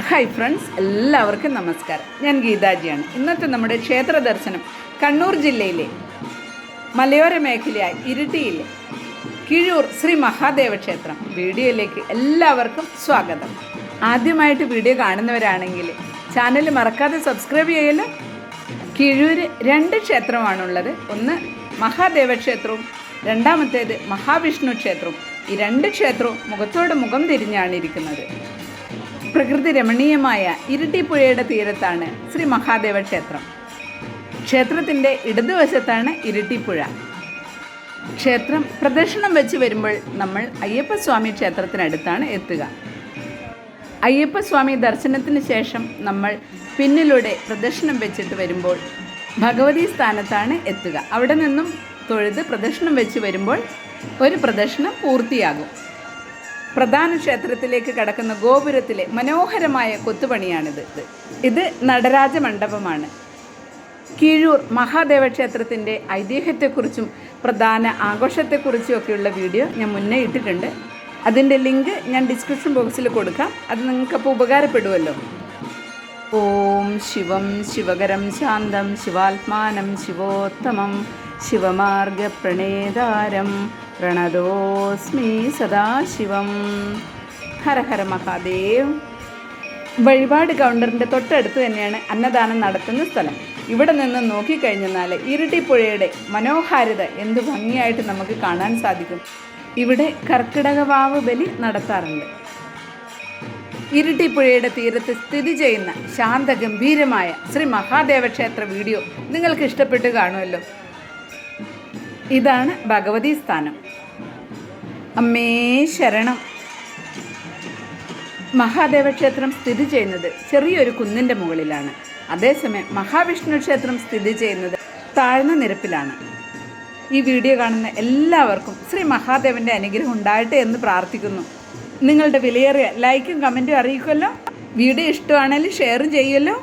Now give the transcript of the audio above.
Hi friends, എല്ലാവർക്കും നമസ്കാരം. ഞാൻ ഗീതാജിയാണ്. ഇന്നത്തെ നമ്മുടെ ക്ഷേത്ര ദർശനം കണ്ണൂർ ജില്ലയിലെ മലയോര മേഖലയായ ഇരിട്ടിയിലെ കിഴൂർ ശ്രീ മഹാദേവ ക്ഷേത്രം. വീഡിയോയിലേക്ക് എല്ലാവർക്കും സ്വാഗതം. ആദ്യമായിട്ട് വീഡിയോ കാണുന്നവരാണെങ്കിൽ ചാനൽ മറക്കാതെ സബ്സ്ക്രൈബ് ചെയ്യല്ലോ. കിഴൂർ 2 ക്ഷേത്രമാണുള്ളത്. ഒന്ന് മഹാദേവ ക്ഷേത്രവും രണ്ടാമത്തേത് മഹാവിഷ്ണു ക്ഷേത്രവും. ഈ 2 ക്ഷേത്രവും മുഖത്തോട് മുഖം തിരിഞ്ഞാണ് ഇരിക്കുന്നത്. പ്രകൃതി രമണീയമായ ഇരിട്ടി പുഴയുടെ തീരത്താണ് ശ്രീ മഹാദേവ ക്ഷേത്രം. ക്ഷേത്രത്തിൻ്റെ ഇടതുവശത്താണ് ഇരിട്ടിപ്പുഴ. ക്ഷേത്രം പ്രദക്ഷിണം വെച്ച് വരുമ്പോൾ നമ്മൾ അയ്യപ്പസ്വാമി ക്ഷേത്രത്തിനടുത്താണ് എത്തുക. അയ്യപ്പസ്വാമി ദർശനത്തിന് ശേഷം നമ്മൾ പിന്നിലൂടെ പ്രദക്ഷിണം വെച്ചിട്ട് വരുമ്പോൾ ഭഗവതി സ്ഥാനത്താണ് എത്തുക. അവിടെ നിന്നും തൊഴുത് പ്രദക്ഷിണം വെച്ച് വരുമ്പോൾ ഒരു പ്രദക്ഷിണം പൂർത്തിയാകും. പ്രധാന ക്ഷേത്രത്തിലേക്ക് കടക്കുന്ന ഗോപുരത്തിലെ മനോഹരമായ കൊത്തുപണിയാണിത്. ഇത് നടരാജ മണ്ഡപമാണ്. കിഴൂർ മഹാദേവ ക്ഷേത്രത്തിൻ്റെ ഐതിഹ്യത്തെക്കുറിച്ചും പ്രധാന ആഘോഷത്തെക്കുറിച്ചും ഒക്കെയുള്ള വീഡിയോ ഞാൻ മുന്നേ ഇട്ടിട്ടുണ്ട്. അതിൻ്റെ ലിങ്ക് ഞാൻ ഡിസ്ക്രിപ്ഷൻ ബോക്സിൽ കൊടുക്കാം. അത് നിങ്ങൾക്കപ്പോൾ ഉപകാരപ്പെടുമല്ലോ. ഓം ശിവം ശിവകരം ശാന്തം ശിവാത്മാനം ശിവോത്തമം ശിവമാർഗപ്രണേതാരം പ്രണതോസ്മി സദാശിവം. ഹര ഹര മഹാദേവ്. വഴിപാട് കൗണ്ടറിൻ്റെ തൊട്ടടുത്ത് തന്നെയാണ് അന്നദാനം നടത്തുന്ന സ്ഥലം. ഇവിടെ നിന്ന് നോക്കിക്കഴിഞ്ഞാൽ ഇരിട്ടിപ്പുഴയുടെ മനോഹാരിത എന്ത് ഭംഗിയായിട്ട് നമുക്ക് കാണാൻ സാധിക്കും. ഇവിടെ കർക്കിടകവാവ് ബലി നടത്താറുണ്ട്. ഇരിട്ടിപ്പുഴയുടെ തീരത്ത് സ്ഥിതി ചെയ്യുന്ന ശാന്തഗംഭീരമായ ശ്രീ മഹാദേവ ക്ഷേത്ര വീഡിയോ നിങ്ങൾക്ക് ഇഷ്ടപ്പെട്ട് കാണുമല്ലോ. ഇതാണ് ഭഗവതി സ്ഥാനം. അമ്മേ ശരണം. മഹാദേവ ക്ഷേത്രം സ്ഥിതി ചെയ്യുന്നത് ചെറിയൊരു കുന്നിൻ്റെ മുകളിലാണ്. അതേസമയം മഹാവിഷ്ണു ക്ഷേത്രം സ്ഥിതി ചെയ്യുന്നത് താഴ്ന്ന നിരപ്പിലാണ്. ഈ വീഡിയോ കാണുന്ന എല്ലാവർക്കും ശ്രീ മഹാദേവൻ്റെ അനുഗ്രഹം ഉണ്ടാകട്ടെ എന്ന് പ്രാർത്ഥിക്കുന്നു. നിങ്ങളുടെ വിലയേറിയ ലൈക്കും കമൻറ്റും അറിയിക്കുമല്ലോ. വീഡിയോ ഇഷ്ടമാണെങ്കിൽ ഷെയറും ചെയ്യുമല്ലോ.